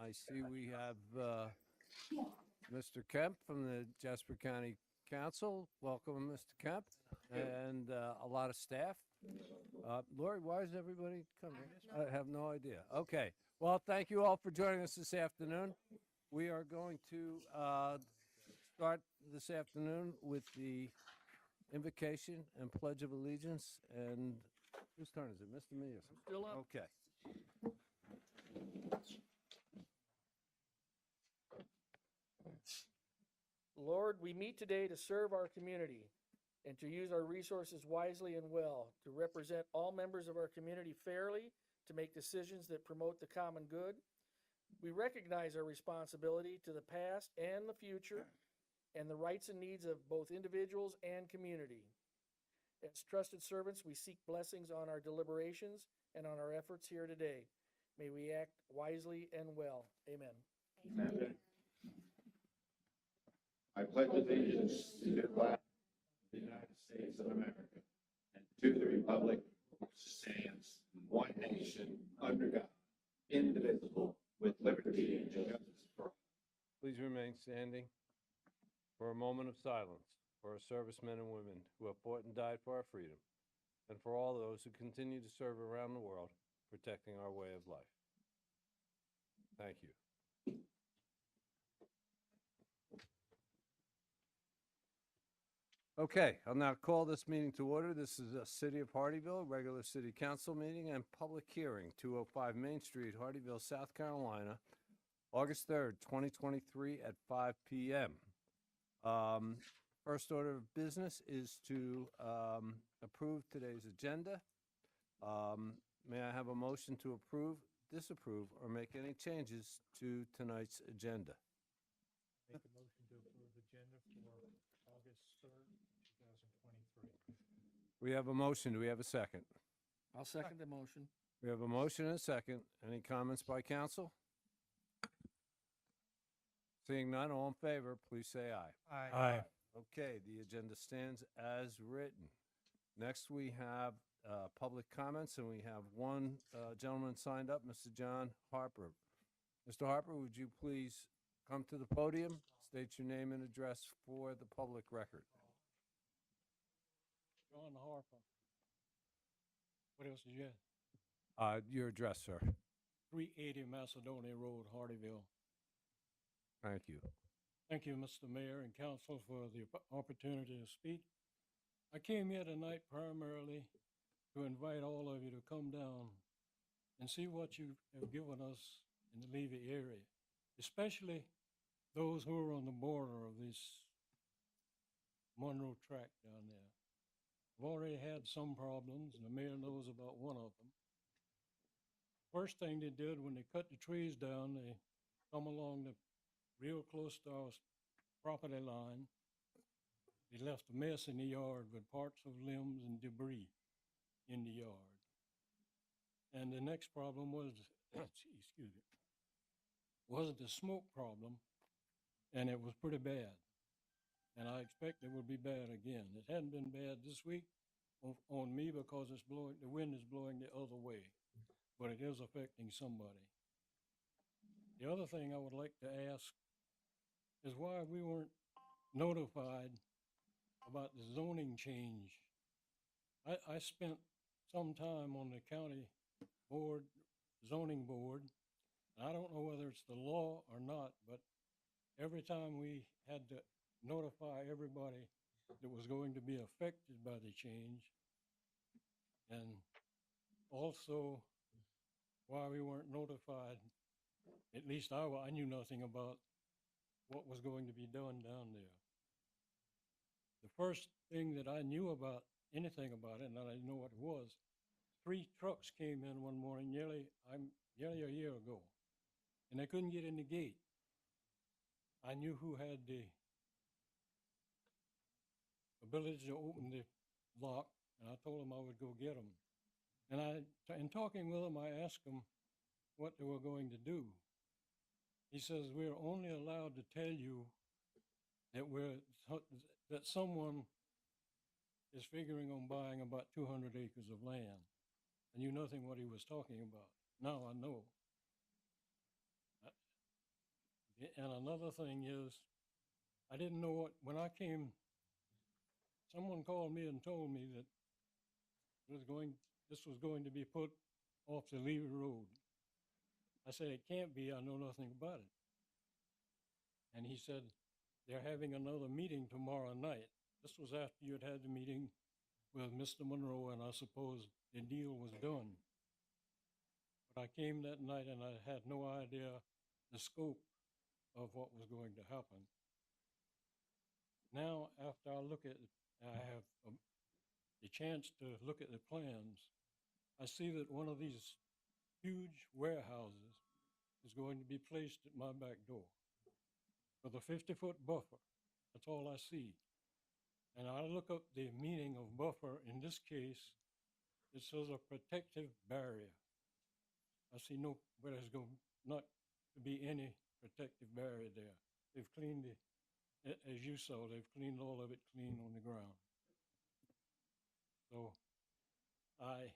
I see we have Mr. Kemp from the Jasper County Council. Welcome, Mr. Kemp, and a lot of staff. Lori, why is everybody coming? I have no idea. Okay. Well, thank you all for joining us this afternoon. We are going to start this afternoon with the invocation and pledge of allegiance. And whose turn is it? Mr. Mears. I'm still up. Okay. Lord, we meet today to serve our community and to use our resources wisely and well, to represent all members of our community fairly, to make decisions that promote the common good. We recognize our responsibility to the past and the future and the rights and needs of both individuals and community. As trusted servants, we seek blessings on our deliberations and on our efforts here today. May we act wisely and well. Amen. Amen. I pledge allegiance to the flag of the United States of America and to the republic which stands one nation under God, indivisible, with liberty and justice for all. Please remain standing for a moment of silence for our servicemen and women who have fought and died for our freedom, and for all those who continue to serve around the world, protecting our way of life. Thank you. Okay, I'll now call this meeting to order. This is a City of Hardeeville, regular City Council meeting and public hearing, 205 Main Street, Hardeeville, South Carolina, August 3rd, 2023 at 5 p.m. First order of business is to approve today's agenda. May I have a motion to approve, disapprove, or make any changes to tonight's agenda? Make a motion to approve agenda for August 3rd, 2023. We have a motion. Do we have a second? I'll second the motion. We have a motion and a second. Any comments by council? Seeing none, all in favor, please say aye. Aye. Okay, the agenda stands as written. Next, we have public comments, and we have one gentleman signed up, Mr. John Harper. Mr. Harper, would you please come to the podium, state your name and address for the public record? John Harper. What else did you have? Your address, sir. 380 Macedonia Road, Hardeeville. Thank you. Thank you, Mr. Mayor and Council, for the opportunity to speak. I came here tonight primarily to invite all of you to come down and see what you have given us in the Levy area, especially those who are on the border of this Monroe tract down there. I've already had some problems, and the mayor knows about one of them. First thing they did when they cut the trees down, they come along the real close to our property line. They left a mess in the yard with parts of limbs and debris in the yard. And the next problem was, excuse me, was the smoke problem, and it was pretty bad. And I expect it will be bad again. It hadn't been bad this week on me because it's blowing, the wind is blowing the other way, but it is affecting somebody. The other thing I would like to ask is why we weren't notified about the zoning change. I spent some time on the county board, zoning board. I don't know whether it's the law or not, but every time we had to notify everybody that was going to be affected by the change, and also why we weren't notified, at least I knew nothing about what was going to be done down there. The first thing that I knew about anything about it, and I didn't know what it was, 3 trucks came in one morning nearly a year ago, and they couldn't get in the gate. I knew who had the ability to open the lock, and I told them I would go get them. And in talking with them, I asked them what they were going to do. He says, we're only allowed to tell you that someone is figuring on buying about 200 acres of land. I knew nothing what he was talking about. Now I know. And another thing is, I didn't know when I came, someone called me and told me that this was going to be put off the Levy Road. I said, it can't be, I know nothing about it. And he said, they're having another meeting tomorrow night. This was after you had the meeting with Mr. Monroe, and I suppose the deal was done. But I came that night and I had no idea the scope of what was going to happen. Now, after I look at it, I have the chance to look at the plans. I see that one of these huge warehouses is going to be placed at my back door with a 50-foot buffer. That's all I see. And I look up the meaning of buffer. In this case, it says a protective barrier. I see where there's going not to be any protective barrier there. They've cleaned it, as you saw, they've cleaned all of it clean on the ground. So I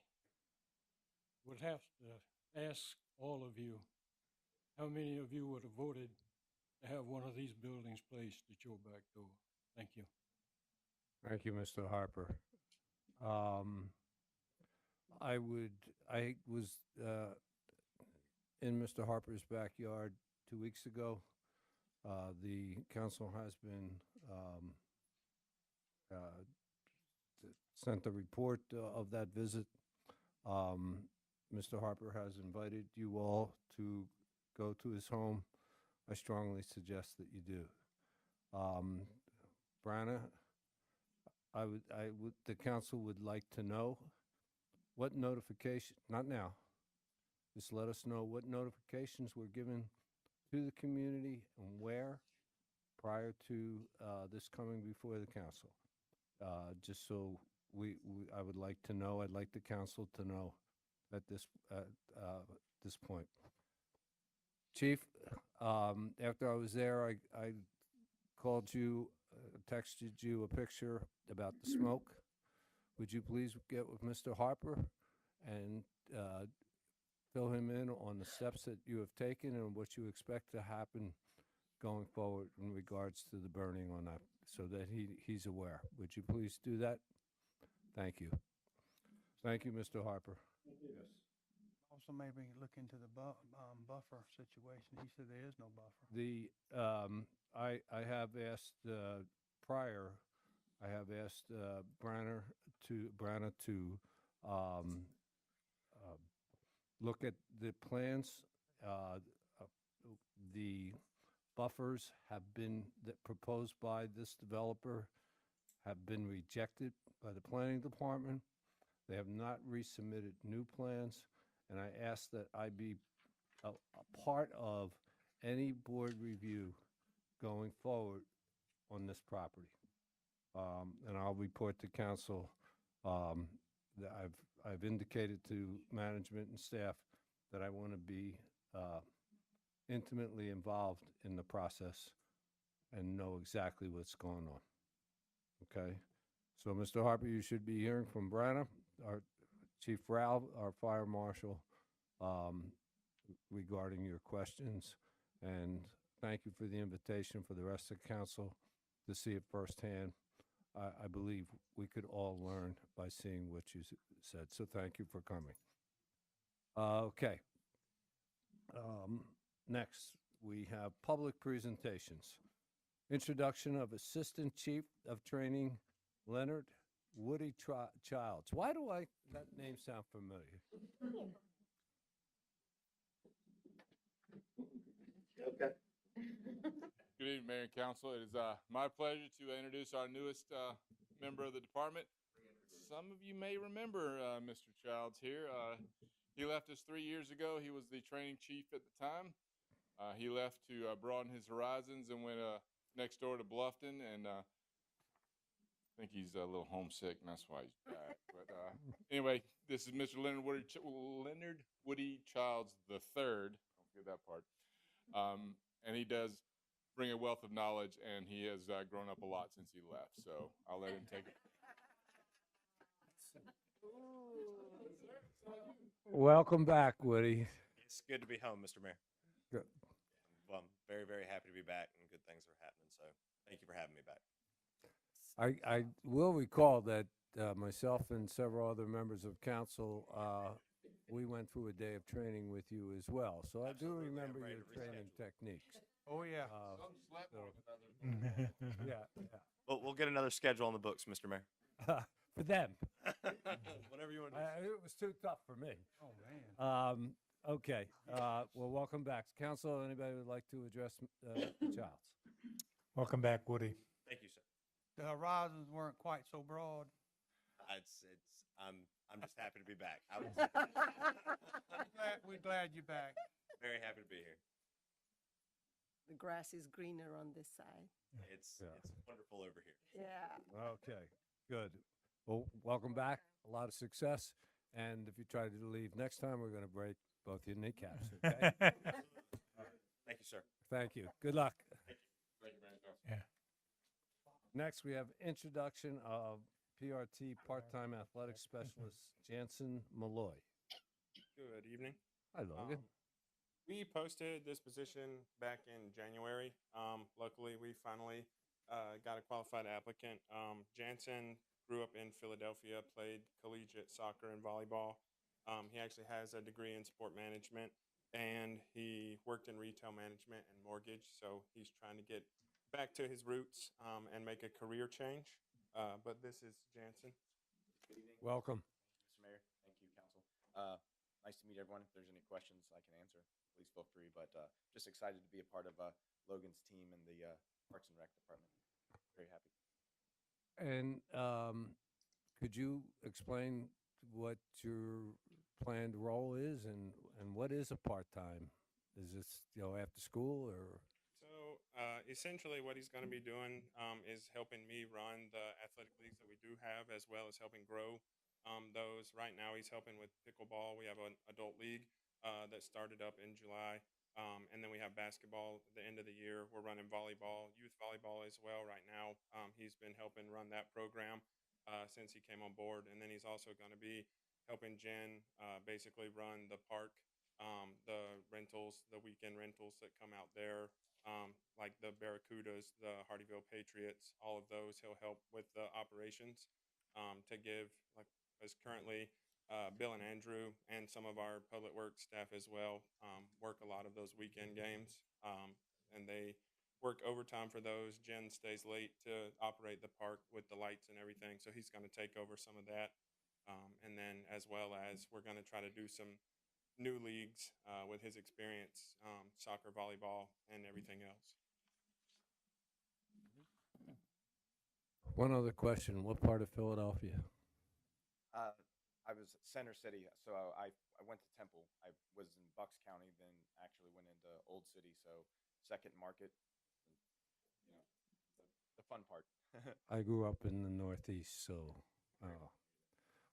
would have to ask all of you, how many of you would have voted to have one of these buildings placed at your back door? Thank you. Thank you, Mr. Harper. I was in Mr. Harper's backyard 2 weeks ago. The council has been sent a report of that visit. Mr. Harper has invited you all to go to his home. I strongly suggest that you do. Branna, the council would like to know what notification, not now, just let us know what notifications were given to the community and where prior to this coming before the council. Just so I would like to know, I'd like the council to know at this point. Chief, after I was there, I called you, texted you a picture about the smoke. Would you please get with Mr. Harper and fill him in on the steps that you have taken and what you expect to happen going forward in regards to the burning on that, so that he's aware? Would you please do that? Thank you. Thank you, Mr. Harper. Yes. Also, maybe look into the buffer situation. He said there is no buffer. I have asked prior. I have asked Branna to look at the plans. The buffers have been proposed by this developer have been rejected by the planning department. They have not resubmitted new plans, and I ask that I be a part of any board review going forward on this property. And I'll report to council that I've indicated to management and staff that I want to be intimately involved in the process and know exactly what's going on. Okay? So, Mr. Harper, you should be hearing from Branna, our Chief Rao, our fire marshal, regarding your questions. And thank you for the invitation for the rest of the council to see it firsthand. I believe we could all learn by seeing what you said. So thank you for coming. Okay. Next, we have public presentations. Introduction of Assistant Chief of Training, Leonard Woody Childs. Why do that name sound familiar? Okay. Good evening, Mayor and Council. It is my pleasure to introduce our newest member of the department. Some of you may remember Mr. Childs here. He left us 3 years ago. He was the training chief at the time. He left to broaden his horizons and went next door to Bluffton, and I think he's a little homesick, and that's why he's back. But anyway, this is Mr. Leonard Woody Childs III. Don't forget that part. And he does bring a wealth of knowledge, and he has grown up a lot since he left. So I'll let him take it. Welcome back, Woody. It's good to be home, Mr. Mayor. Good. Well, I'm very, very happy to be back, and good things are happening. So thank you for having me back. I will recall that myself and several other members of council, we went through a day of training with you as well. So I do Absolutely, I'm remember ready your to training reschedule. techniques. Oh, yeah. Some slept so- more than others. Yeah, We'll get another schedule on the books, Mr. Mayor. yeah. For them. Whatever you want to do. It was too tough for me. Oh, man. Okay. Well, welcome back. Council, anybody would like to address Childs? Welcome back, Woody. Thank you, sir. The horizons weren't quite so broad. I'm just happy to be back. I was We're glad you're back. very happy to be here. The grass is greener on this side. It's Yeah. it's wonderful over here. Yeah. Okay, good. Well, welcome back. A lot of success. And if you try to leave next time, we're going to break both your kneecaps. Okay? Thank you, sir. Thank you. Good luck. Thank you, Mayor and Council. Yeah. Next, we have introduction of PRT part-time athletic specialist Jansen Malloy. Good evening. Hi, Logan. We posted this position back in January. Luckily, we finally got a qualified applicant. Jansen grew up in Philadelphia, played collegiate soccer and volleyball. He actually has a degree in sport management, and he worked in retail management and mortgage. So he's trying to get back to his roots and make a career change. But this is Jansen. Good evening. Welcome. Mr. Mayor. Thank you, Council. Nice to meet everyone. If there's any questions I can answer, please feel free. But just excited to be a part of Logan's team in the Parks and Rec department. Very happy. And could you explain what your planned role is and what is a part-time? Is this, after school or? So essentially what he's going to be doing is helping me run the athletic leagues that we do have, as well as helping grow those. Right now he's helping with pickleball. We have an adult league that started up in July. And then we have basketball at the end of the year. We're running volleyball, youth volleyball as well right now. He's been helping run that program since he came on board. And then he's also going to be helping Jen basically run the park, the rentals, the weekend rentals that come out there, like the Barracudas, the Hardeeville Patriots, all of those. He'll help with the operations to give, like, as currently Bill and Andrew and some of our public works staff as well work a lot of those weekend games, and they work overtime for those. Jen stays late to operate the park with the lights and everything, so he's going to take over some of that. And then as well as we're going to try to do some new leagues with his experience, soccer, volleyball, and everything else. One other question. What part of Philadelphia? I was Center City, so I went to Temple. I was in Bucks County, then actually went into Old City, so Second Market, the fun part. I grew up in the Northeast, so,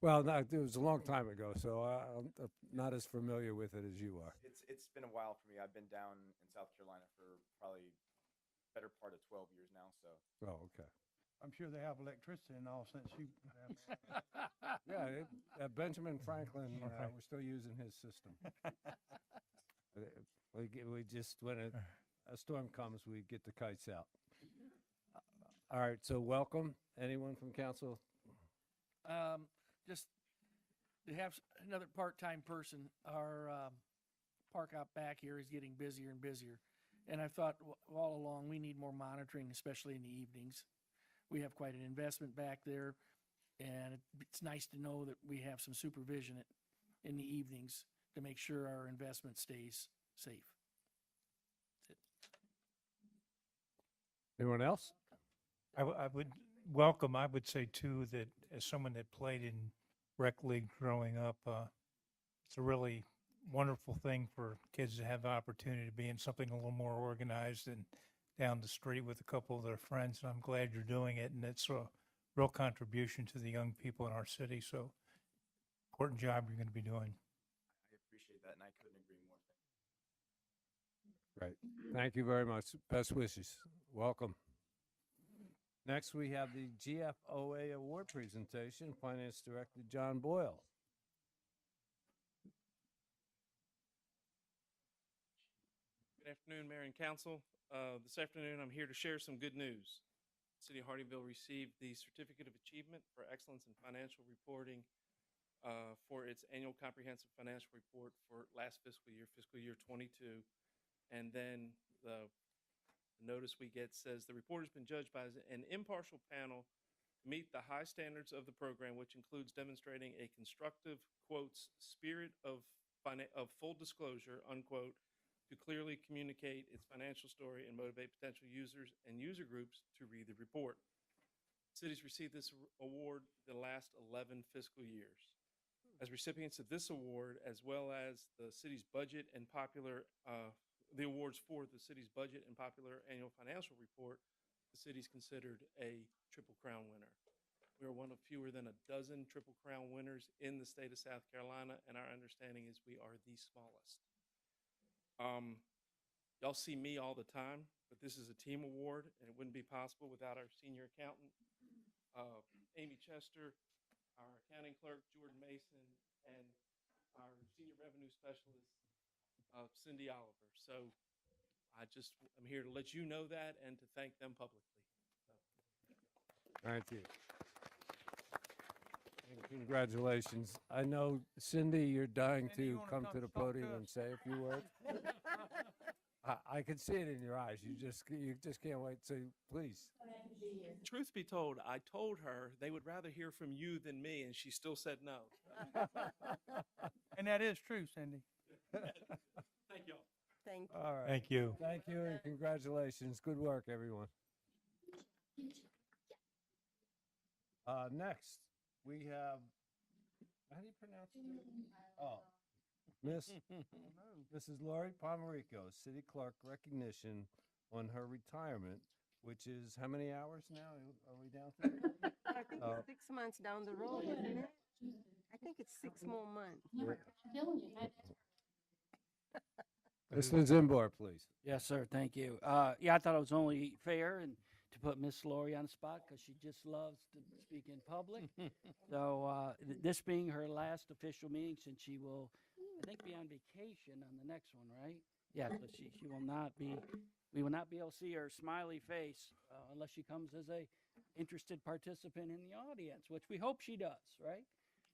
well, it was a long time ago, so I'm not as familiar with it as you are. It's been a while for me. I've been down in South Carolina for probably better part of 12 years now, so. Oh, okay. I'm sure they have electricity and all since you. Yeah, Benjamin Franklin, we're still using his system. We just, when a storm comes, we get the kites out. All right, so welcome. Anyone from council? Just to have another part-time person, our park out back here is getting busier and busier. And I thought all along, we need more monitoring, especially in the evenings. We have quite an investment back there, and it's nice to know that we have some supervision in the evenings to make sure our investment stays safe. That's it. Anyone else? I would welcome, I would say too, that as someone that played in rec league growing up, it's a really wonderful thing for kids to have the opportunity to be in something a little more organized and down the street with a couple of their friends. And I'm glad you're doing it. And it's a real contribution to the young people in our city. So important job you're going to be doing. I appreciate that, and I couldn't agree more. Right. Thank you very much. Best wishes. Welcome. Next, we have the GFOA award presentation, Finance Director John Boyle. Good Afternoon, Mayor and Council. This afternoon, I'm here to share some good news. City of Hardeeville received the Certificate of Achievement for Excellence in Financial Reporting for its annual comprehensive financial report for last fiscal year 22. And then the notice we get says the report has been judged by an impartial panel to meet the high standards of the program, which includes demonstrating a constructive, quotes, spirit of full disclosure, unquote, to clearly communicate its financial story and motivate potential users and user groups to read the report. Cities received this award the last 11 fiscal years. As recipients of this award, as well as the city's budget and the awards for the city's budget and popular annual financial report, the city's considered a Triple Crown winner. We are one of fewer than a dozen Triple Crown winners in the state of South Carolina, and our understanding is we are the smallest. Y'all see me all the time, but this is a team award, and it wouldn't be possible without our senior accountant, Amy Chester, our accounting clerk, Jordan Mason, and our senior revenue specialist, Cindy Oliver. So I'm here to let you know that and to thank them publicly. Thank you. And congratulations. I know, Cindy, you're dying Cindy, you to wanna come come to the talk to podium us? and say a few words. I can see it in your eyes. You just can't wait. So please. Truth be told, I told her they would rather hear from you than me, and she still said no. And that is true, Cindy. Thank y'all. Thank you. All right. Thank you. Thank you and congratulations. Good work, everyone. Next, we have, how do you pronounce it? Oh, Mrs. Lori Pomerico, City Clerk recognition on her retirement, which is how many hours now are we down to? I think it's 6 months down the road, isn't it? I think it's 6 more months. Mr. Zimbor, please. Yes, sir. Thank you. Yeah, I thought it was only fair and to put Miss Lori on the spot because she just loves to speak in public. So this being her last official meeting, since she will, I think, be on vacation on the next one, right? Yeah, so she will not be. We will not be able to see her smiley face unless she comes as a interested participant in the audience, which we hope she does, right?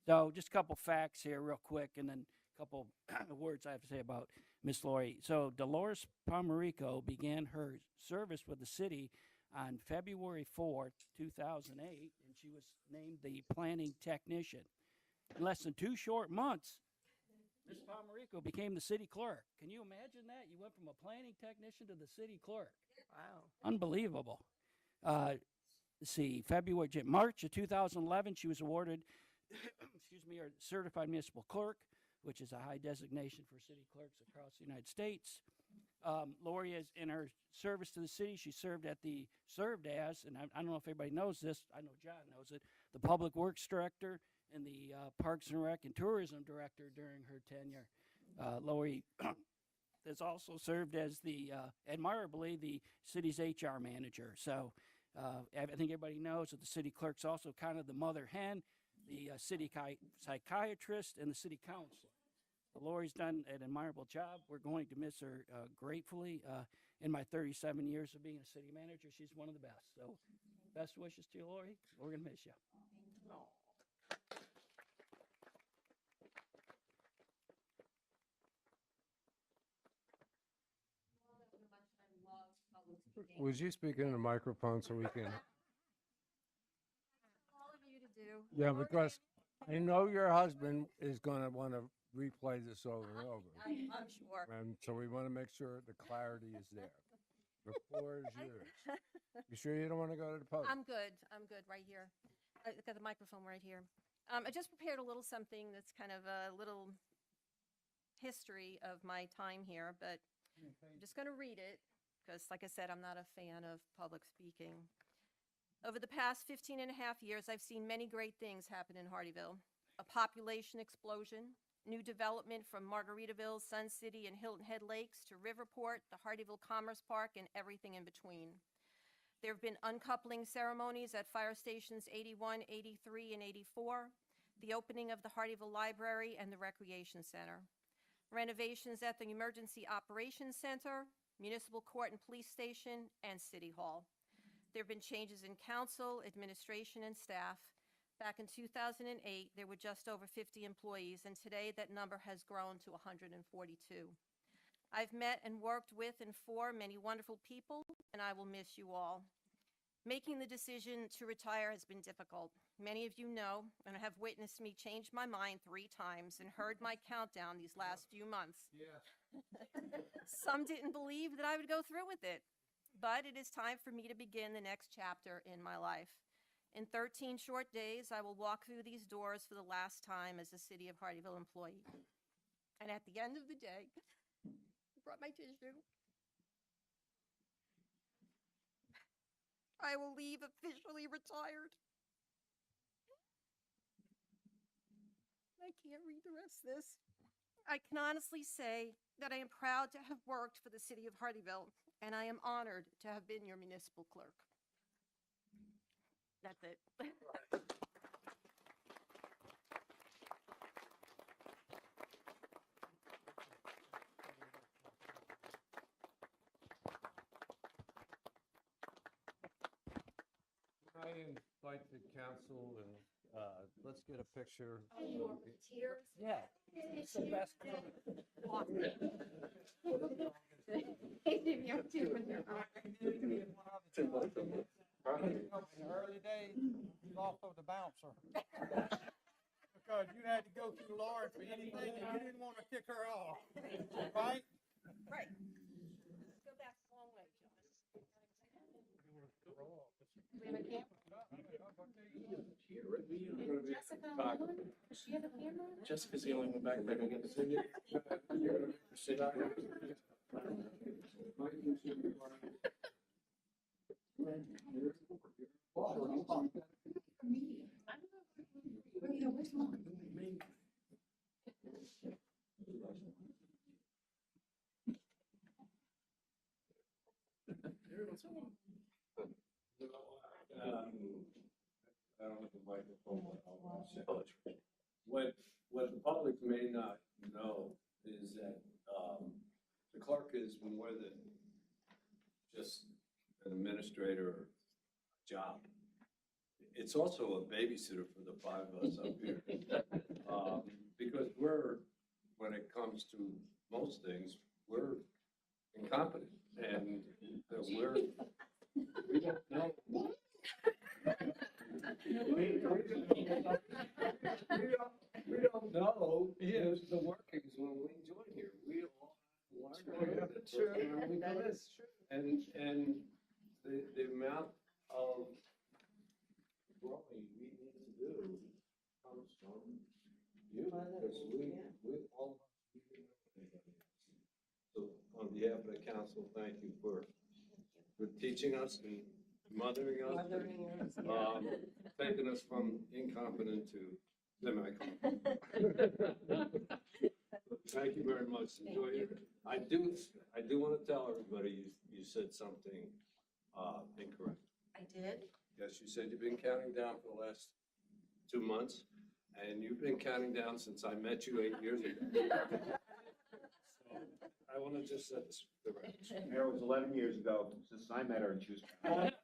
So just a couple facts here real quick, and then a couple words I have to say about Miss Lori. So Dolores Pomerico began her service with the city on February 4th, 2008, and she was named the planning technician. In less than 2 short months, Ms. Pomerico became the city clerk. Can you imagine that? You went from a planning technician to the city clerk. Wow. Unbelievable. Let's see, March of 2011, she was awarded, her certified municipal clerk, which is a high designation for city clerks across the United States. Lori is in her service to the city. She served as, and I don't know if everybody knows this, I know John knows it, the Public Works Director and the Parks and Rec and Tourism Director during her tenure. Lori has also served as admirably, the city's HR manager. So I think everybody knows that the city clerk's also kind of the mother hen, the city psychiatrist, and the city councilor. Lori's done an admirable job. We're going to miss her gratefully. In my 37 years of being a city manager, she's one of the best. So best wishes to you, Lori. We're going to miss you. Would you speak in the microphone so we can? All of you to do. Yeah, because I know your husband is going to want to replay this over and over. I'm sure. And so we want to make sure the clarity is there. The floor is yours. You sure you don't want to go to the podium? I'm good. I'm good right here. I got the microphone right here. I just prepared a little something that's kind of a little history of my time here, but I'm just going to read it because, like I said, I'm not a fan of public speaking. Over the past 15 and a half years, I've seen many great things happen in Hardeeville. A population explosion, new development from Margaritaville, Sun City, and Hilton Head Lakes to Riverport, the Hardeeville Commerce Park, and everything in between. There have been uncoupling ceremonies at fire stations 81, 83, and 84, the opening of the Hardeeville Library and the Recreation Center, renovations at the Emergency Operations Center, municipal court and police station, and city hall. There have been changes in council, administration, and staff. Back in 2008, there were just over 50 employees, and today that number has grown to 142. I've met and worked with and for many wonderful people, and I will miss you all. Making the decision to retire has been difficult. Many of you know and have witnessed me change my mind 3 times and heard my countdown these last few months. Yes. Some didn't believe that I would go through with it, but it is time for me to begin the next chapter in my life. In 13 short days, I will walk through these doors for the last time as a City of Hardeeville employee. And at the end of the day, I brought my tissue. I will leave officially retired. I can't read the rest of this. I can honestly say that I am proud to have worked for the City of Hardeeville, and I am honored to have been your municipal clerk. That's it. I invite the council and let's get a picture. Tears? Yeah. It's the best. In the early days, he was also the bouncer. Because you had to go through Lauren for anything and you didn't want to kick her off. Right? Right. Let's go back a long way, John. Jessica's the only one back there who gets it. I don't have a microphone. What the public may not know is that the clerk is more than just an administrator job. It's also a babysitter for the 5 of us up here. Because when it comes to most things, we're incompetent and we don't know. We don't know the workings when we join here. We all learn. That's true. That is true. And the amount of growing we need to do comes from you, because we all. So on behalf of the council, thank you for teaching us and mothering us, taking us from incompetent to semi-competent. Thank you very much. Enjoy it. I do want to tell everybody you said something incorrect. I did? Yes, you said you've been counting down for the last 2 months, and you've been counting down since I met you 8 years ago. So I want to just set this correct. Mayor, it was 11 years ago since I met her and she was. All right,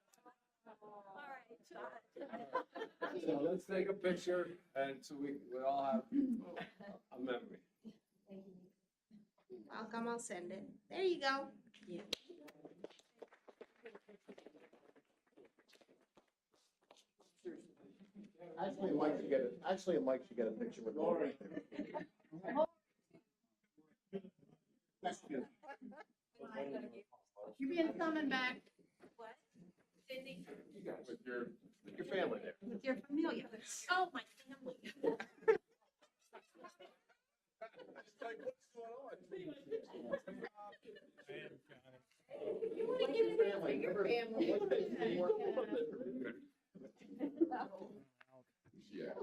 John. So let's take a picture, and so we all have a memory. I'll come, I'll send it. There you go. Yeah. Actually, Mike should get a picture with Laura. You been coming back What? With your family there. with your familia. Oh, my family. You want to get a picture for your family. Yeah.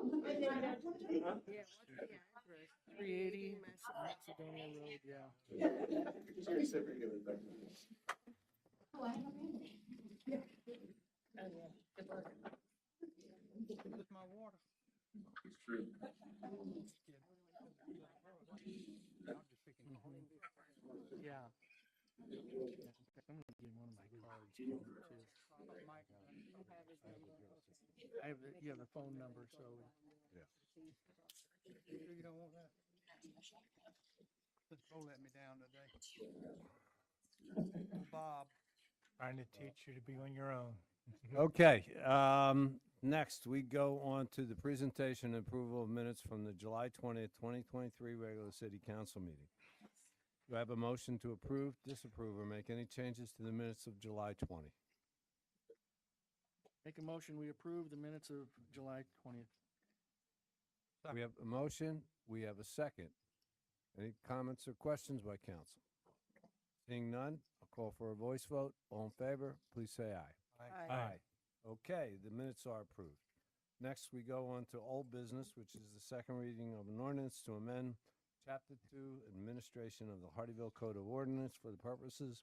380 Macedonia Road, yeah. Oh, I don't know. With my water. It's true. Yeah. I'm gonna give him one of my cards too. I have the, you have the phone number, so. You sure you don't want that? This phone let me down today. Bob. Trying to teach you to be on your own. Okay, next we go on to the presentation and approval of minutes from the July 20th, 2023 regular city council meeting. Do I have a motion to approve, disapprove, or make any changes to the minutes of July 20? Make a motion, we approve the minutes of July 20th. We have a motion, we have a second. Any comments or questions by council? Seeing none, I'll call for a voice vote. All in favor, please say aye. Aye. Okay, the minutes are approved. Next, we go on to old business, which is the second reading of an ordinance to amend Chapter 2, Administration of the Hardeeville Code of Ordinance for the purposes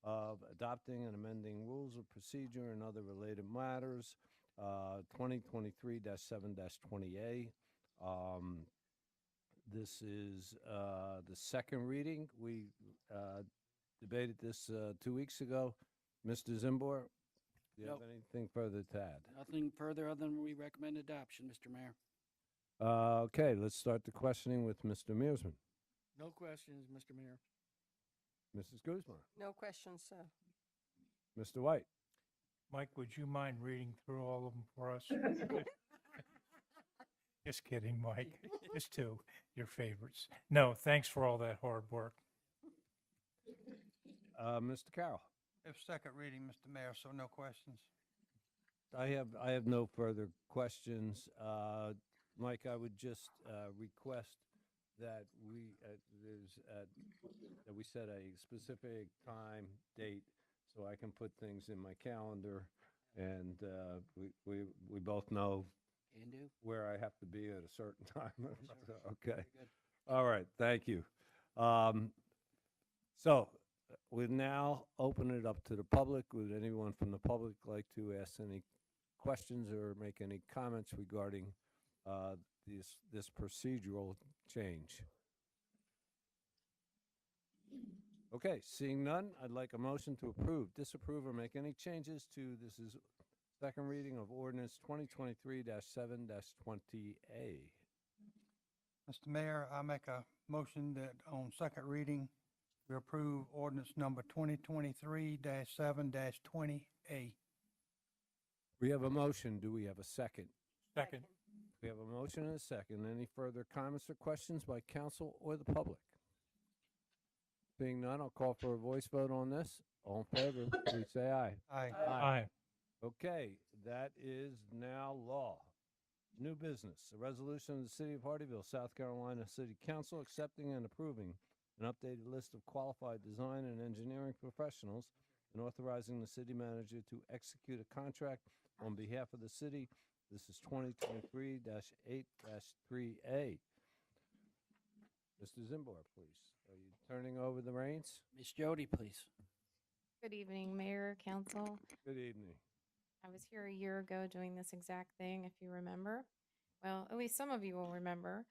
of adopting and amending rules of procedure and other related matters, 2023-7-20A. This is the second reading. We debated this 2 weeks ago. Mr. Zimbor, do you have Nope. anything further to add? Nothing further other than we recommend adoption, Mr. Mayor. Okay, let's start the questioning with Mr. Mearsman. No questions, Mr. Mayor. Mrs. Guzman. No questions, sir. Mr. White. Mike, would you mind reading through all of them for us? Just kidding, Mike. Just two, your favorites. No, thanks for all that hard work. Mr. Carroll. If second reading, Mr. Mayor, so no questions. I have no further questions. Mike, I would just request that we that we set a specific time, date, so I can put things in my calendar, and we both know Can do. where I have to be at a certain time. So, okay. Very good. All right. Thank you. So we now open it up to the public. Would anyone from the public like to ask any questions or make any comments regarding this procedural change? Okay, seeing none, I'd like a motion to approve, disapprove, or make any changes to this is second reading of ordinance 2023-7-20A. Mr. Mayor, I make a motion that on second reading, we approve ordinance number 2023-7-20A. We have a motion. Do we have a second? Second. We have a motion and a second. Any further comments or questions by council or the public? Being none, I'll call for a voice vote on this. All in favor, please say aye. Aye. Aye. Okay, that is now law. New business, a resolution of the City of Hardeeville, South Carolina City Council accepting and approving an updated list of qualified design and engineering professionals and authorizing the city manager to execute a contract on behalf of the city. This is 2023-8-3A. Mr. Zimbor, please. Are you turning over the reins? Miss Jody, please. Good evening, Mayor, Council. Good evening. I was here a year ago doing this exact thing, if you remember. Well, at least some of you will remember.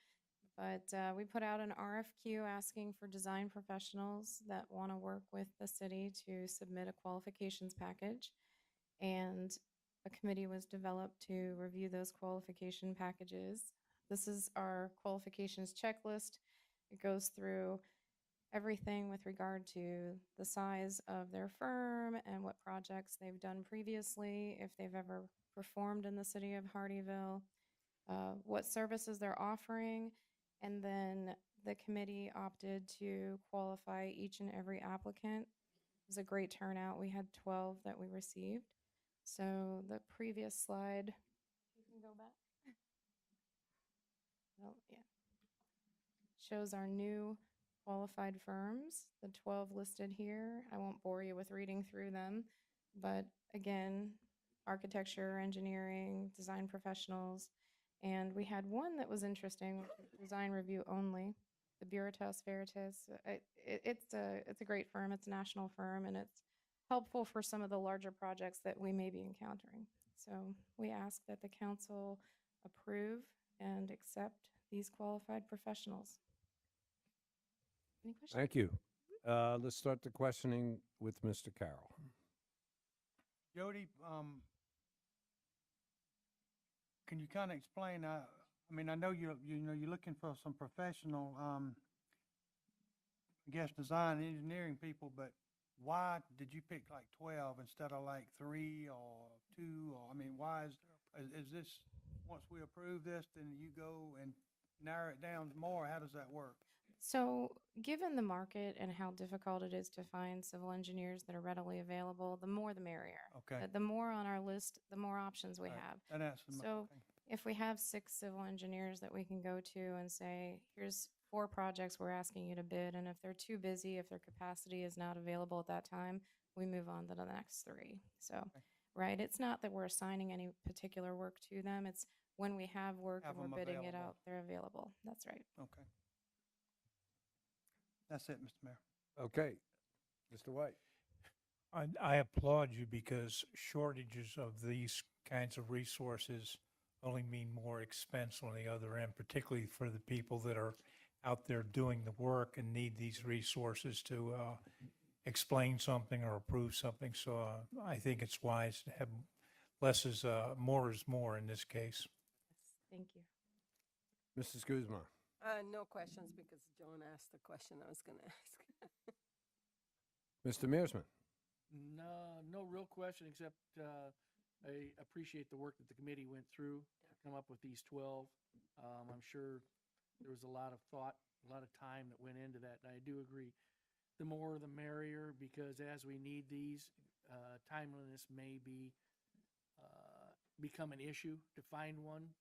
But we put out an RFQ asking for design professionals that want to work with the city to submit a qualifications package. And a committee was developed to review those qualification packages. This is our qualifications checklist. It goes through everything with regard to the size of their firm and what projects they've done previously, if they've ever performed in the city of Hardeeville, what services they're offering, and then the committee opted to qualify each and every applicant. It was a great turnout. We had 12 that we received. So the previous slide, you can go back. Oh, yeah. Shows our new qualified firms, the 12 listed here. I won't bore you with reading through them, but again, architecture, engineering, design professionals, and we had one that was interesting, which was design review only, the Veritas Veritas. It's a great firm. It's a national firm, and it's helpful for some of the larger projects that we may be encountering. So we ask that the council approve and accept these qualified professionals. Any questions? Thank you. Let's start the questioning with Mr. Carroll. Jody, can you kind of explain, I mean, I know you're looking for some professional, I guess, design and engineering people, but why did you pick like 12 instead of like 3 or 2? Or, I mean, why is this, once we approve this, then you go and narrow it down more? How does that work? So, given the market and how difficult it is to find civil engineers that are readily available, the more the merrier. Okay. The more on our list, the more options we All right. have. That answers my, So, okay. if we have 6 civil engineers that we can go to and say, here's 4 projects we're asking you to bid, and if they're too busy, if their capacity is not available at that time, we move on to the next 3. So, right, it's not that we're assigning any particular work to them. It's when we have work Have and we're them bidding it available. out, they're available. That's right. Okay. That's it, Mr. Mayor. Okay. Mr. White. I applaud you because shortages of these kinds of resources only mean more expense on the other end, particularly for the people that are out there doing the work and need these resources to explain something or approve something. So I think it's wise to have less is more is more in this case. Thank you. Mrs. Guzman. No questions because Joan asked the question I was going to ask. Mr. Mearsman. No real question except I appreciate the work that the committee went through to come up with these 12. I'm sure there was a lot of thought, a lot of time that went into that, and I do agree. The more the merrier, because as we need these, timeliness may be become an issue to find one.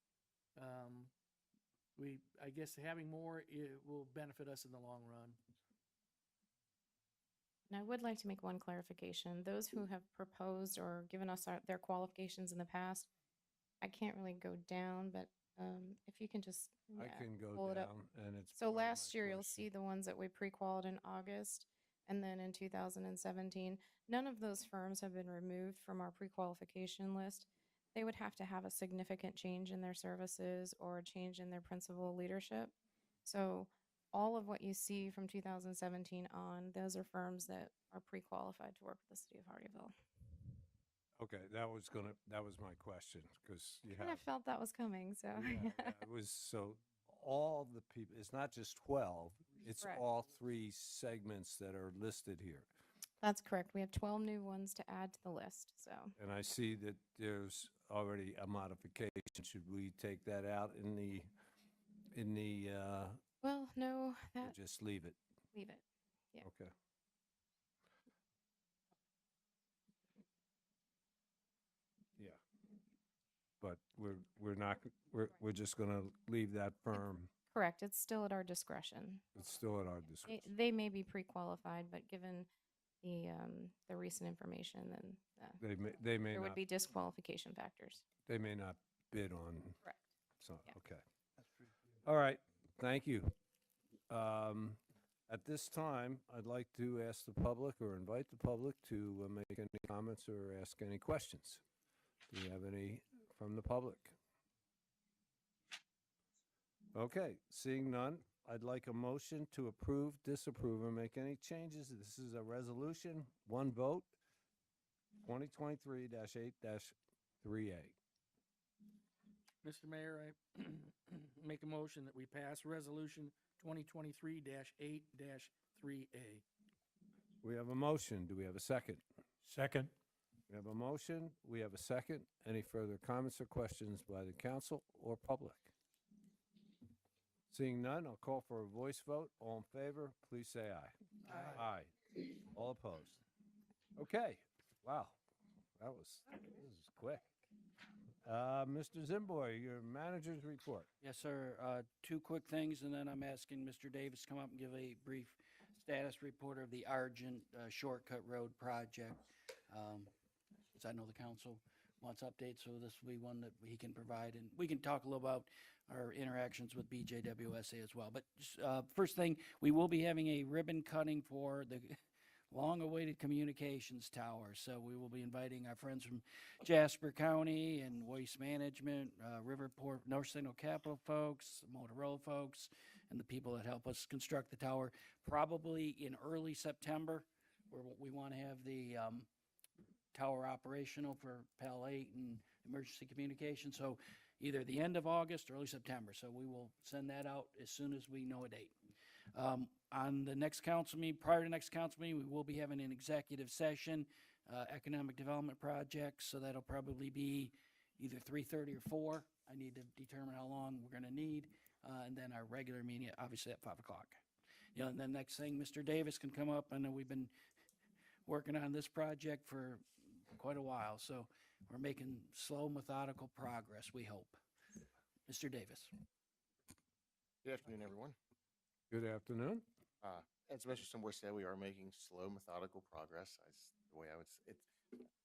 I guess having more, it will benefit us in the long run. And I would like to make one clarification. Those who have proposed or given us their qualifications in the past, I can't really go down, but if you can just I can go pull it down up. and it's. So part of my last year, you'll question. see the ones that we pre-qualified in August, and then in 2017, none of those firms have been removed from our pre-qualification list. They would have to have a significant change in their services or a change in their principal leadership. So all of what you see from 2017 on, those are firms that are pre-qualified to work with the city of Hardeeville. Okay, that was my question, because you Kind of felt that was coming, so. yeah, it was, so all the people, it's not just 12, it's Correct. all 3 segments that are listed here. That's correct. We have 12 new ones to add to the list, so. And I see that there's already a modification. Should we take that out in the, Well, no, or that, just leave it? leave it. Yeah. Okay. Yeah. But we're just gonna leave that firm. Correct. It's still at our discretion. It's still at our discretion. They may be pre-qualified, but given the recent information, then They may there would not, be disqualification factors. they may not bid on. Correct. So, Yeah. okay. All right, thank you. At this time, I'd like to ask the public or invite the public to make any comments or ask any questions. Do we have any from the public? Okay, seeing none, I'd like a motion to approve, disapprove, or make any changes. This is a resolution, one vote, 2023-8-3A. Mr. Mayor, I make a motion that we pass Resolution 2023-8-3A. We have a motion. Do we have a second? Second. We have a motion. We have a second. Any further comments or questions by the council or public? Seeing none, I'll call for a voice vote. All in favor, please say aye. Aye. All opposed? Okay. Wow. This is quick. Mr. Zimboy, your manager's report. Yes, sir. 2 quick things, and then I'm asking Mr. Davis to come up and give a brief status report of the Argent Shortcut Road project. As I know the council wants updates, so this will be one that he can provide, and we can talk a little about our interactions with BJWSA as well. But first thing, we will be having a ribbon cutting for the long-awaited communications tower. So we will be inviting our friends from Jasper County and Waste Management, Riverport, North Signal Capital folks, Motorola folks, and the people that help us construct the tower. Probably in early September, where we want to have the tower operational for PAL 8 and emergency communication. So either the end of August or early September. So we will send that out as soon as we know a date. On the next council meeting, prior to next council meeting, we will be having an executive session, economic development projects. So that'll probably be either 3:30 or 4. I need to determine how long we're going to need. And then our regular meeting, obviously at 5 o'clock. You know, and then next thing, Mr. Davis can come up. I know we've been working on this project for quite a while. So we're making slow, methodical progress, we hope. Mr. Davis. Good afternoon, everyone. Good afternoon. As Mr. Simboy said, we are making slow, methodical progress. The way I would,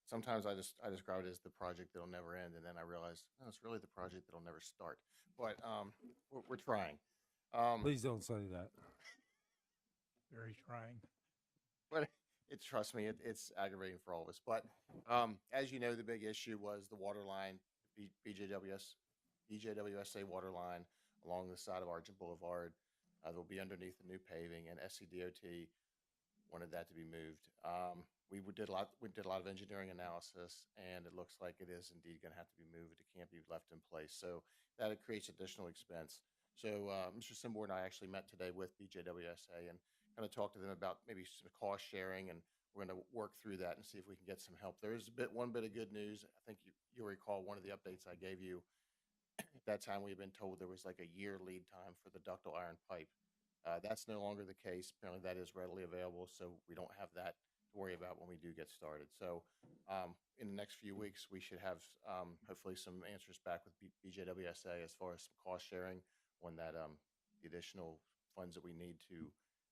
sometimes I describe it as the project that'll never end, and then I realize, no, it's really the project that'll never start. But we're trying. Please don't say that. Very trying. But trust me, it's aggravating for all of us. But as you know, the big issue was the water line, BJWSA water line along the side of Argent Boulevard. They'll be underneath the new paving, and SCDOT wanted that to be moved. We did a lot of engineering analysis, and it looks like it is indeed going to have to be moved. It can't be left in place. So that creates additional expense. So Mr. Simboy and I actually met today with BJWSA and kind of talked to them about maybe some cost sharing, and we're going to work through that and see if we can get some help. There's one bit of good news. I think you'll recall one of the updates I gave you. At that time, we had been told there was like a year lead time for the ductile iron pipe. That's no longer the case. Apparently, that is readily available, so we don't have that to worry about when we do get started. So in the next few weeks, we should have hopefully some answers back with BJWSA as far as some cost sharing on that the additional funds that we need to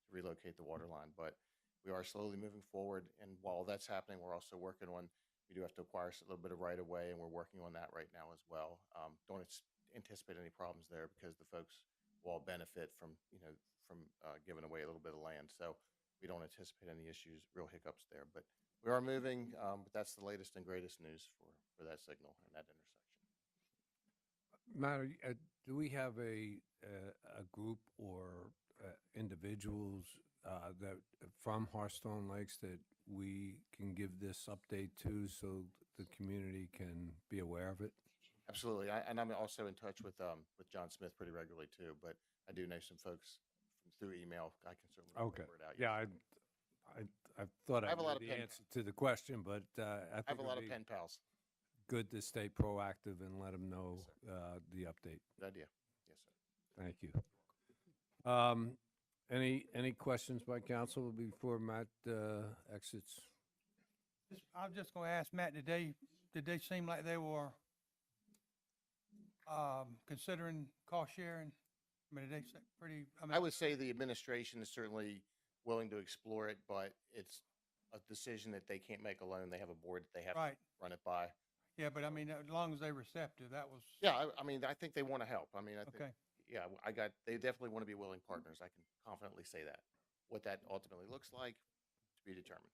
relocate the water line. But we are slowly moving forward, and while that's happening, we're also working on, we do have to acquire a little bit of right of way, and we're working on that right now as well. Don't anticipate any problems there because the folks will all benefit from giving away a little bit of land. So we don't anticipate any issues, real hiccups there. But we are moving. But that's the latest and greatest news for that signal and that intersection. Matt, do we have a group or individuals that from Hearthstone Lakes that we can give this update to so the community can be aware of it? Absolutely, and I'm also in touch with John Smith pretty regularly too. But I do know some folks through email. I can certainly Okay. word out. Yeah, I thought I have a lot knew of the pen- answer to the question, but I I think have a lot it'd of be pen pals. good to stay proactive and let them know the update. Good idea. Yes, sir. Thank you. Any questions by council before Matt exits? I was just going to ask Matt, did they seem like they were considering cost sharing? I mean, did they pretty? I would say the administration is certainly willing to explore it, but it's a decision that they can't make alone. They have a board that they have Right. to run it by. Yeah, but I mean, as long as they're receptive, that was. Yeah, I mean, I think they want to help. I mean, I think, Okay. yeah, they definitely want to be willing partners. I can confidently say that. What that ultimately looks like, to be determined.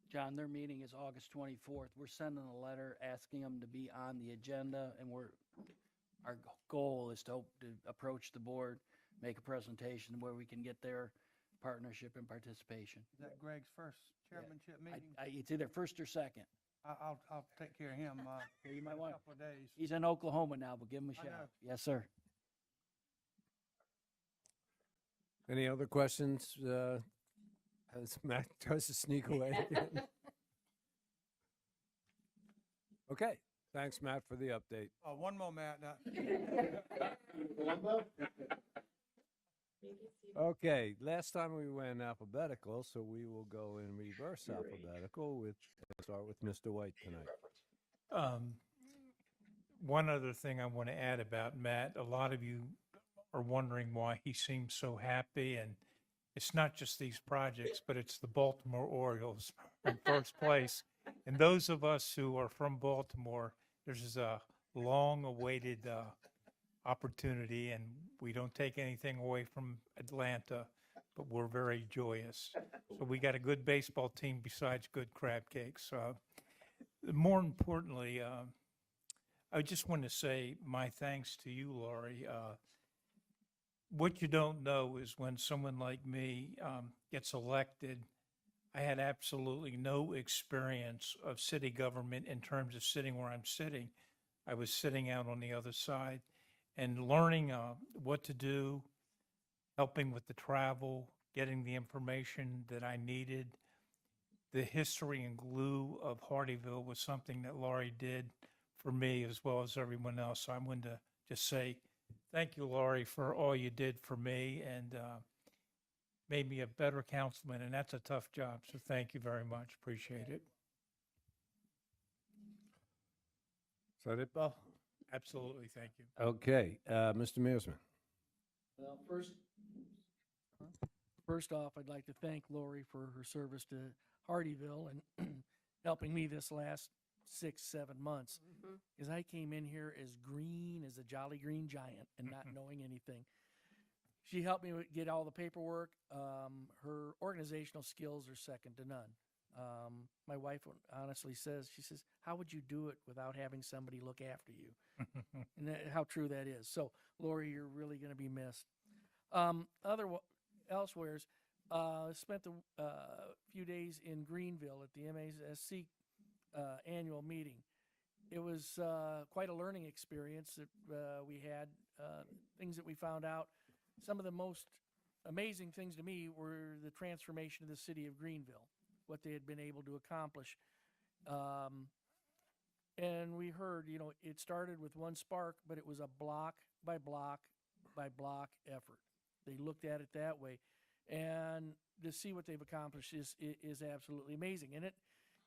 John, their meeting is August 24th. We're sending a letter asking them to be on the agenda, and our goal is to approach the board, make a presentation where we can get their partnership and participation. Is that Greg's first chairmanship meeting? It's either first or second. I'll take care of him. You might in a want. couple of days. He's in Oklahoma now, but give him a I know. shout. Yes, sir. Any other questions? As Matt tries to sneak away again. Okay. Thanks, Matt, for the update. One more, Matt. Okay, last time we went alphabetical, so we will go in reverse alphabetical start with Mr. White tonight. One other thing I want to add about Matt, a lot of you are wondering why he seems so happy, and it's not just these projects, but it's the Baltimore Orioles in first place. And those of us who are from Baltimore, there's a long-awaited opportunity, and we don't take anything away from Atlanta, but we're very joyous. So we got a good baseball team besides good crab cakes. More importantly, I just want to say my thanks to you, Laurie. what you don't know is when someone like me gets elected, I had absolutely no experience of city government in terms of sitting where I'm sitting. I was sitting out on the other side and learning what to do, helping with the travel, getting the information that I needed. The history and glue of Hardeeville was something that Laurie did for me as well as everyone else. So I wanted to just say thank you, Laurie, for all you did for me and made me a better councilman. And that's a tough job. So thank you very much. Appreciate it. Is that it, Bill? Absolutely. Thank you. Okay, Mr. Mearsman. Well, first off, I'd like to thank Lori for her service to Hardeeville and helping me this last 6-7 months. Because I came in here as green as a jolly green giant and not knowing anything. She helped me get all the paperwork. Her organizational skills are second to none. My wife honestly says, she says, how would you do it without having somebody look after you? And how true that is. So, Lori, you're really going to be missed. Elsewheres, spent a few days in Greenville at the MASC annual meeting. It was quite a learning experience that we had, things that we found out. Some of the most amazing things to me were the transformation of the city of Greenville, what they had been able to accomplish. And we heard, it started with one spark, but it was a block by block by block effort. They looked at it that way. And to see what they've accomplished is absolutely amazing. And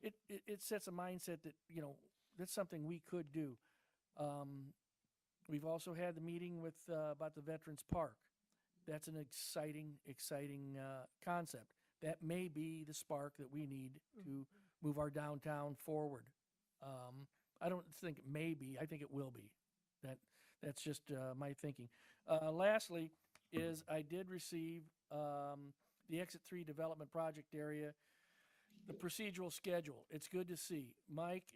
it sets a mindset that, that's something we could do. We've also had the meeting with about the Veterans Park. That's an exciting concept. That may be the spark that we need to move our downtown forward. I don't think it may be. I think it will be. That's just my thinking. Lastly, is I did receive the Exit 3 Development Project area, the procedural schedule. It's good to see. Mike,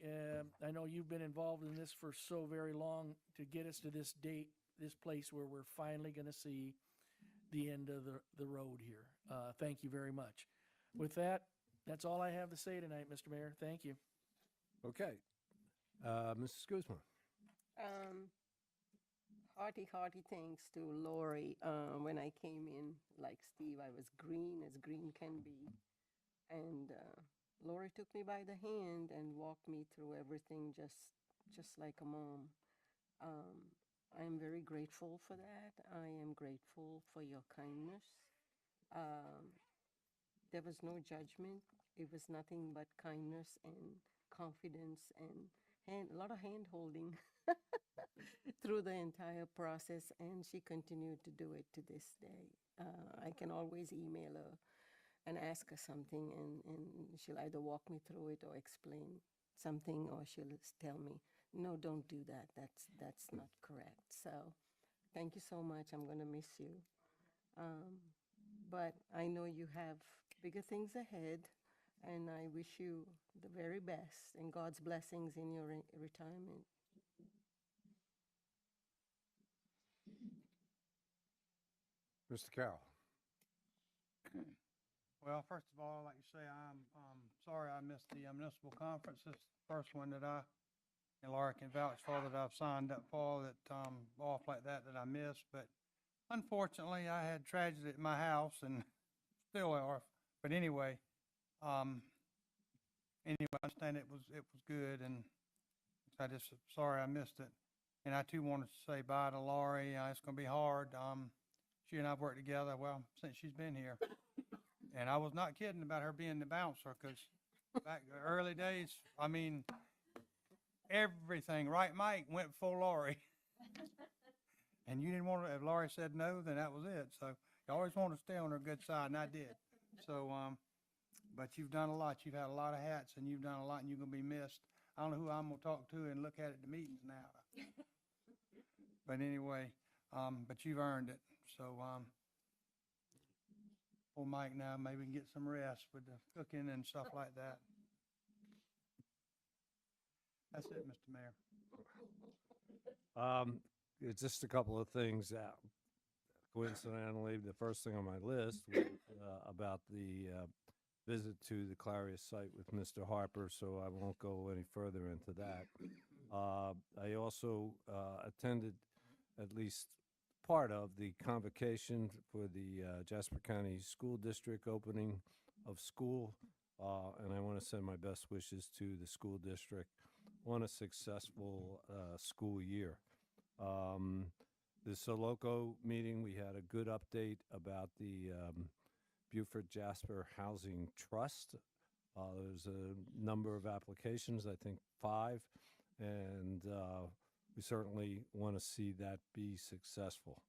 I know you've been involved in this for so very long to get us to this date, this place where we're finally going to see the end of the road here. Thank you very much. With that, that's all I have to say tonight, Mr. Mayor. Thank you. Okay. Mrs. Guzman. Hearty thanks to Lori. When I came in, like Steve, I was green as green can be. And Lori took me by the hand and walked me through everything just like a mom. I am very grateful for that. I am grateful for your kindness. There was no judgment. It was nothing but kindness and confidence and a lot of hand holding through the entire process, and she continued to do it to this day. I can always email her and ask her something, and she'll either walk me through it or explain something, or she'll tell me, no, don't do that. That's not correct. So thank you so much. I'm going to miss you. But I know you have bigger things ahead, and I wish you the very best and God's blessings in your retirement. Mr. Carroll. Well, first of all, like you say, I'm sorry I missed the municipal conference. This is the first one that and Laura can vouch for, that I've signed up for, that off like that I missed. But unfortunately, I had tragedy at my house and still are. But anyway, I understand it was good, and I just sorry I missed it. And I too wanted to say bye to Laurie. It's going to be hard. She and I've worked together, well, since she's been here. And I was not kidding about her being the bouncer, because back in the early days, I mean, everything, right, Mike, went for Laurie. And you didn't want to, if Laurie said no, then that was it. So you always want to stay on her good side, and I did. So, but you've done a lot. You've had a lot of hats, and you've done a lot, and you're going to be missed. I don't know who I'm going to talk to and look at the meetings now. But anyway, but you've earned it. So, poor Mike now, maybe we can get some rest with the cooking and stuff like that. That's it, Mr. Mayor. It's just a couple of things. Of coincidentally, the first thing on my list was about the visit to the Clarius site with Mr. Harper, so I won't go any further into that. I also attended at least part of the convocation for the Jasper County School District opening of school, and I want to send my best wishes to the school district on a successful school year. The Soloco meeting, we had a good update about the Beaufort Jasper Housing Trust. There's a number of applications, I think 5, and we certainly want to see that be successful.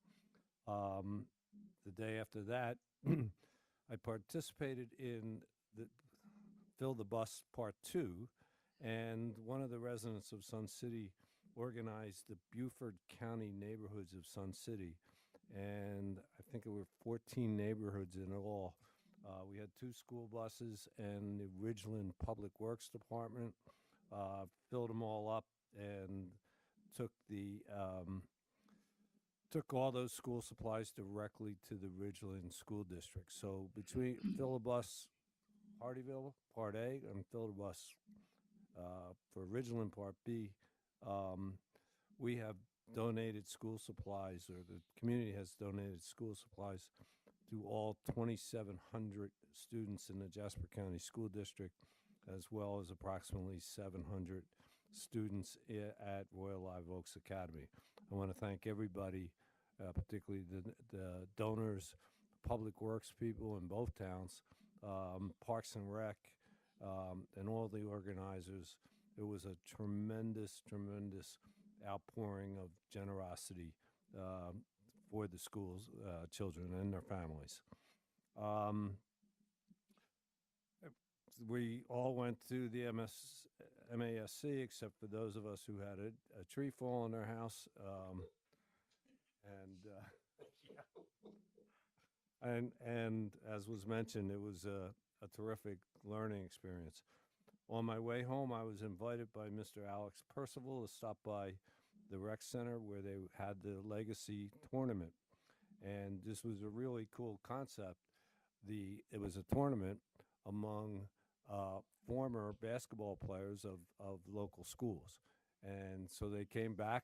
The day after that, I participated in the Fill the Bus Part 2, and one of the residents of Sun City organized the Beaufort County neighborhoods of Sun City, and I think there were 14 neighborhoods in all. We had 2 school buses and the Ridgeland Public Works Department filled them all up and took all those school supplies directly to the Ridgeland School District. So between Fill a Bus Hardeeville Part A and Fill the Bus for Ridgeland Part B, we have donated school supplies, or the community has donated school supplies to all 2,700 students in the Jasper County School District, as well as approximately 700 students at Royal Live Oaks Academy. I want to thank everybody, particularly the donors, public works people in both towns, Parks and Rec, and all the organizers. It was a tremendous, tremendous outpouring of generosity for the schools, children and their families. We all went to the MASC, except for those of us who had a tree fall in their house. And as was mentioned, it was a terrific learning experience. On my way home, I was invited by Mr. Alex Percival to stop by the rec center where they had the Legacy tournament. And this was a really cool concept. It was a tournament among former basketball players of local schools. And so they came back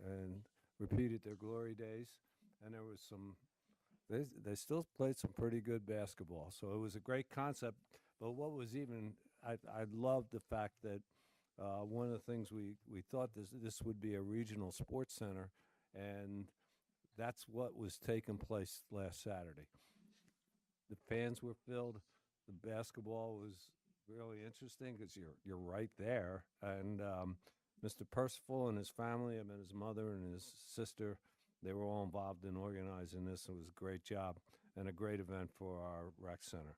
and repeated their glory days. And there was they still played some pretty good basketball. So it was a great concept. But what was even, I loved the fact that one of the things we thought this would be a regional sports center, and that's what was taking place last Saturday. The fans were filled. The basketball was really interesting because you're right there. And Mr. Percival and his family, I met his mother and his sister. They were all involved in organizing this. It was a great job and a great event for our rec center.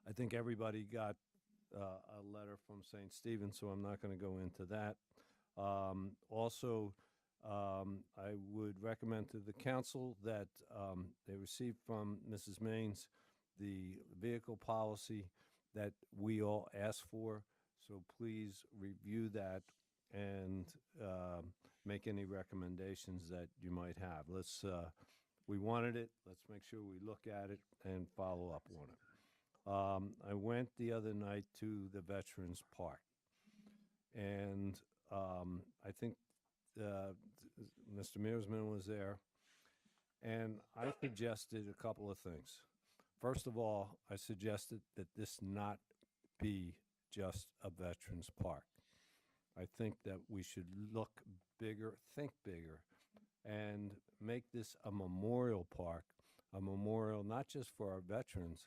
I think everybody got a letter from St. Stephen, so I'm not going to go into that. Also, I would recommend to the council that they receive from Mrs. Maines the vehicle policy that we all asked for. So please review that and make any recommendations that you might have. We wanted it. Let's make sure we look at it and follow up on it. I went the other night to the Veterans Park, and I think Mr. Mearsman was there, and I suggested a couple of things. First of all, I suggested that this not be just a Veterans Park. I think that we should look bigger, think bigger, and make this a memorial park, a memorial not just for our veterans,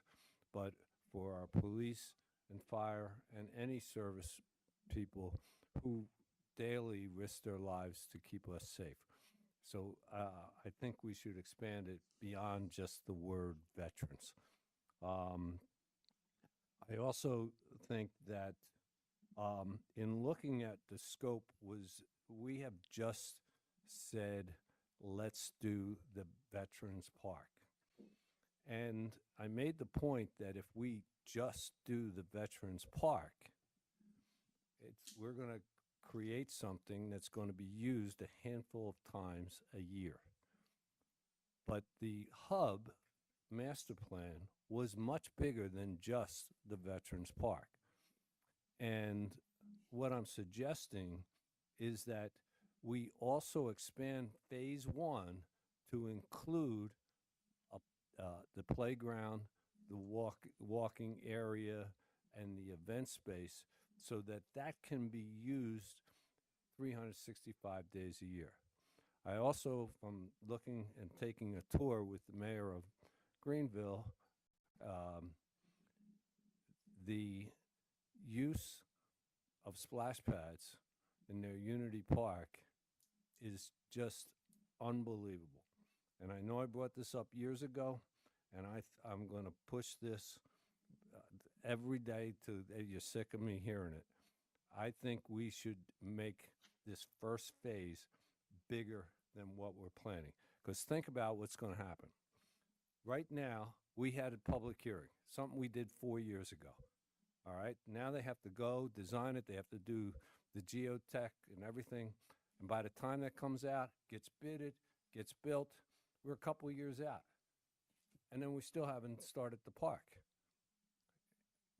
but for our police and fire and any service people who daily risk their lives to keep us safe. So I think we should expand it beyond just the word veterans. I also think that in looking at the scope we have just said, let's do the Veterans Park. And I made the point that if we just do the Veterans Park, we're going to create something that's going to be used a handful of times a year. But the hub master plan was much bigger than just the Veterans Park. And what I'm suggesting is that we also expand phase one to include the playground, the walking area, and the event space, so that that can be used 365 days a year. I also, from looking and taking a tour with the mayor of Greenville, the use of splash pads in their Unity Park is just unbelievable. And I know I brought this up years ago, and I'm going to push this every day to you're sick of me hearing it. I think we should make this first phase bigger than what we're planning. Because think about what's going to happen. Right now, we had a public hearing, something we did 4 years ago. All right, now they have to go design it. They have to do the geotech and everything. And by the time that comes out, gets bidded, gets built, we're a couple of years out. And then we still haven't started the park.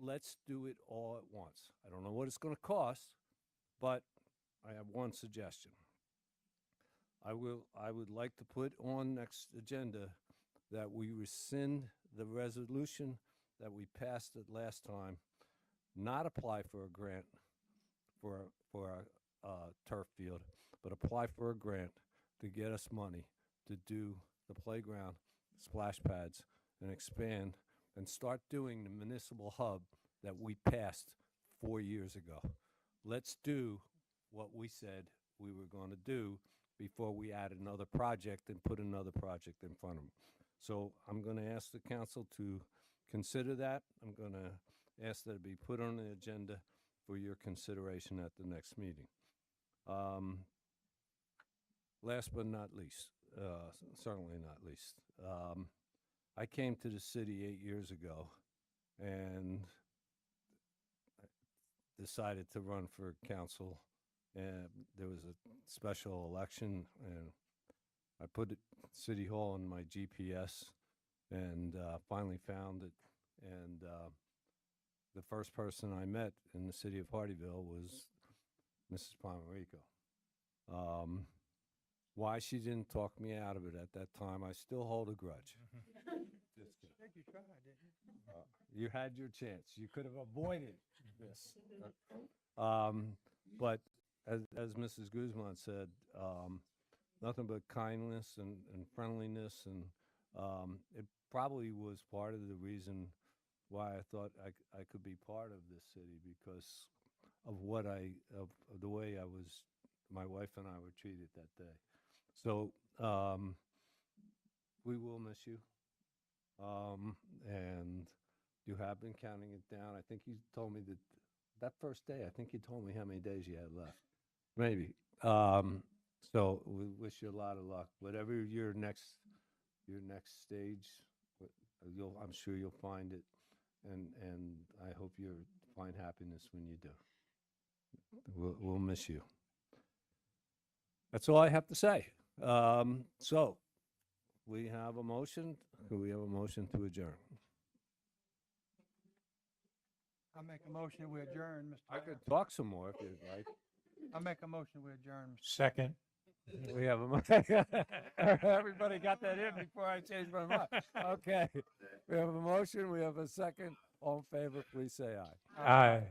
Let's do it all at once. I don't know what it's going to cost, but I have one suggestion. I would like to put on next agenda that we rescind the resolution that we passed it last time, not apply for a grant for a turf field, but apply for a grant to get us money to do the playground, splash pads, and expand and start doing the municipal hub that we passed 4 years ago. Let's do what we said we were going to do before we add another project and put another project in front of them. So I'm going to ask the council to consider that. I'm going to ask that it be put on the agenda for your consideration at the next meeting. Last but not least, certainly not least, I came to the city 8 years ago and decided to run for council, and there was a special election, and I put it, City Hall in my GPS and finally found it. And the first person I met in the city of Hardeeville was Mrs. Pomerico. Why she didn't talk me out of it at that time, I still hold a grudge. Just kidding. You tried, didn't you? You had your chance. You could have avoided this. But as Mrs. Guzman said, nothing but kindness and friendliness, and it probably was part of the reason why I thought I could be part of this city, because of what of the way my wife and I were treated that day. So we will miss you, and you have been counting it down. I think you told me that first day, I think you told me how many days you had left. Maybe. So we wish you a lot of luck. Whatever your next stage, I'm sure you'll find it, and I hope you'll find happiness when you do. We'll miss you. That's all I have to say. So we have a motion. We have a motion to adjourn. I make a motion, we adjourn, Mr. I could talk some more if you'd like. I make a motion, we adjourn, Mr. Second. We have a everybody got that in before I changed my mind. Okay. We have a motion. We have a second. All in favor, please say aye. Aye.